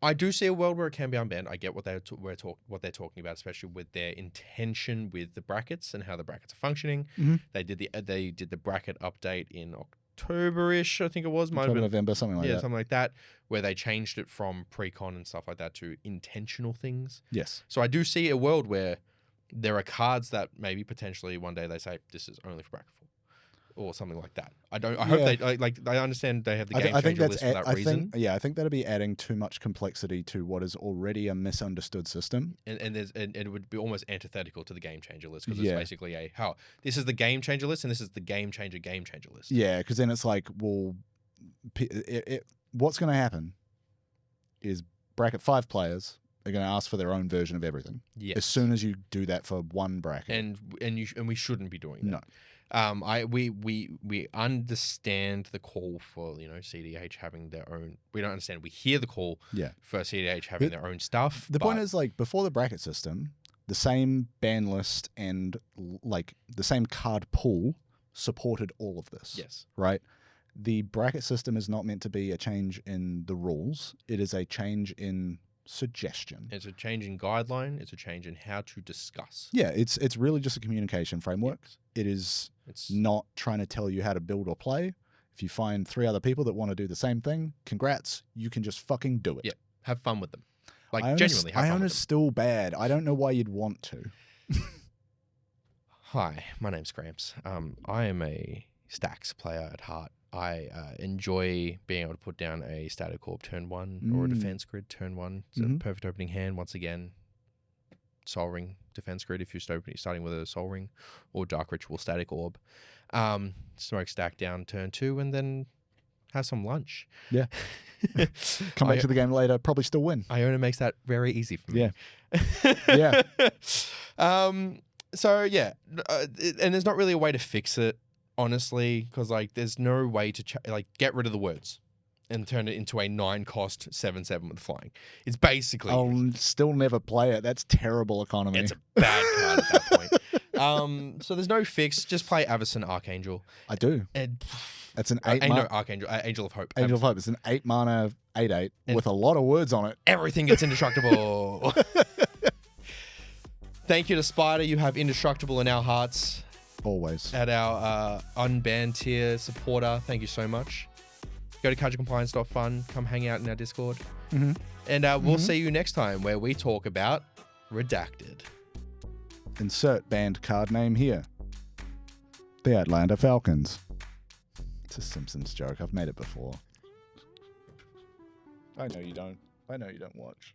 Speaker 2: I do see a world where it can be unbanned. I get what they're talking about, especially with their intention with the brackets and how the brackets are functioning. They did the bracket update in October-ish, I think it was.
Speaker 1: October, November, something like that.
Speaker 2: Yeah, something like that, where they changed it from pre-con and stuff like that to intentional things.
Speaker 1: Yes.
Speaker 2: So I do see a world where there are cards that maybe potentially one day they say this is only for bracket full, or something like that. I hope they understand they have the game changer list for that reason.
Speaker 1: I think that'd be adding too much complexity to what is already a misunderstood system.
Speaker 2: And it would be almost antithetical to the game changer list, because it's basically this is the game changer list and this is the game changer list.
Speaker 1: Yeah, because then it's like, well, what's going to happen is bracket 5 players are going to ask for their own version of everything.
Speaker 2: Yes.
Speaker 1: As soon as you do that for one bracket.
Speaker 2: And we shouldn't be doing that.
Speaker 1: No.
Speaker 2: We understand the call for CDH having their own. We don't understand. We hear the call for CDH having their own stuff.
Speaker 1: The point is, like, before the bracket system, the same ban list and like the same card pool supported all of this.
Speaker 2: Yes.
Speaker 1: Right. The bracket system is not meant to be a change in the rules. It is a change in suggestion.
Speaker 2: It's a change in guideline. It's a change in how to discuss.
Speaker 1: Yeah, it's really just a communication framework. Yes. It's not trying to tell you how to build or play. If you find 3 other people that want to do the same thing, congrats. You can just fucking do it.
Speaker 2: Yeah. Have fun with them. Like,
Speaker 1: Iona's,
Speaker 2: genuinely have fun with
Speaker 1: Iona's
Speaker 2: them.
Speaker 1: still bad. I don't know why you'd want to.
Speaker 2: Hi, my name's Gramps. I am a stacks player at heart. I enjoy being able to put down a static orb turn 1 or a defense grid turn 1. It's a perfect opening hand once again. Soul Ring defense grid if you're starting with a Soul Ring, or Dark Ritual static orb. Smoke stack down turn 2 and then have some lunch.
Speaker 1: Yeah. Come back to the game later, probably still win.
Speaker 2: Iona makes that very easy for me.
Speaker 1: Yeah.
Speaker 2: So yeah, and there's not really a way to fix it, honestly, because like there's no way to get rid of the words and turn it into a 9-cost 7/7 with flying. It's basically
Speaker 1: I'll still never play it. That's terrible economy.
Speaker 2: it's a bad card at that point. So there's no fix. Just play Avacyn Archangel.
Speaker 1: I do.
Speaker 2: And
Speaker 1: It's an 8 mana.
Speaker 2: Archangel, Angel of Hope.
Speaker 1: Angel of Hope. It's an 8 mana 8/8 with a lot of words on it.
Speaker 2: Everything gets indestructible. Thank you to Spider. You have indestructible in our hearts.
Speaker 1: Always.
Speaker 2: At our unbanned tier supporter. Thank you so much. Go to culturecompliance.fun. Come hang out in our Discord. And we'll see you next time where we talk about Redacted.
Speaker 1: Insert banned card name here. The Atlanta Falcons. It's a Simpsons joke. I've made it before. I know you don't. I know you don't watch.